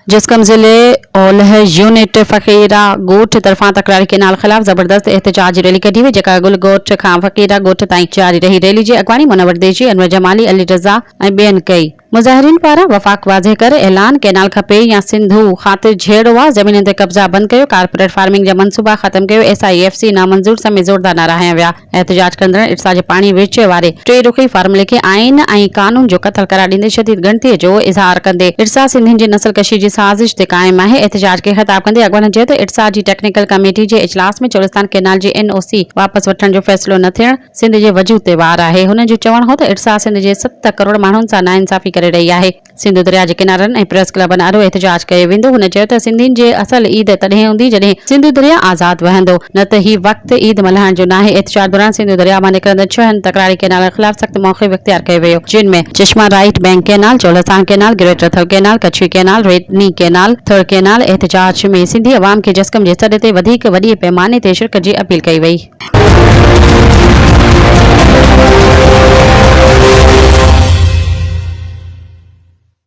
जसकम ज़िले ओलह यूनिट फक़ीरा ॻोठ तरफान तकरारी केनाल खिलाफ जबरदस्त एहतजाजी रैली कढी वई, जेका गुल ॻोठ खां फक़ीरा ॻोठ ताईं जारी रही। रैली जी अॻवानी मुनवर देशी, अनवर जमाली, अली रज़ा ऐं ॿियनि कई। मुज़ाहिरीन पारां वफ़ाक़ वाज़े करे ऐलान केनाल खपे या सिंधु ख़ातिर झेड़ो आहे, ज़मीन ते कब्ज़ा बंद कयो, कारपोरेट फार्मिंग जा मनसूबा ख़त्म कयो, SIFC नामंजूर समेत ज़ोरदार नारा हंया विया। एहतजाज कंदड़ इर्सा जे पाणी विच वारे टे रुखी फार्मूले खे आइन ऐं कानून जो क़तल करार ॾींदे शदीद गणतीअ जो इज़हार कंदे इर्सा सिंधियुनि जी नस्ल कशी जी साज़िश ते क़ाइम आहे। एहतजाज खे ख़िताब कंदे अॻवाननि चयो त इर्सा जी टेक्निकल कमेटी जे इजलास में चोलिस्तान केनाल जी NOC वापसि वठण जो फ़ैसिलो न थियण सिंध जे वजूद ते वार आहे। हुननि जो चवणु हो त इर्सा सिंध जे 7 करोड़ माण्हुनि सां नाइंसाफ़ी करे रही आहे। सिंधु दरिया जे किनारनि ऐं प्रेस क्लबनि आॾो एहतजाज कयो वेंदो। हुन चयो त सिंधियुनि जे असल ईद तॾहिं हूंदी जॾहिं सिंधु दरिया आज़ाद वहंदो, न त ही वक़्तु ईद मल्हाइण जो नाहे। एहतजाज दौरान सिंधु दरिया मां निकिरंदड़ 6 तकरारी केनाल खिलाफ सख़्त मौक़िफ़ इख्तियार कयो वियो, जिन में Chashma right bank canal, Cholistan canal, greater Thal canal, Kachhi canal, रेडनी केनाल, थर्ड केनाल। एहतजाज में सिंधी अवाम खे जस्कम जे सॾ ते वधीक वॾे पैमाने ते शिरकत जी अपील कई वई।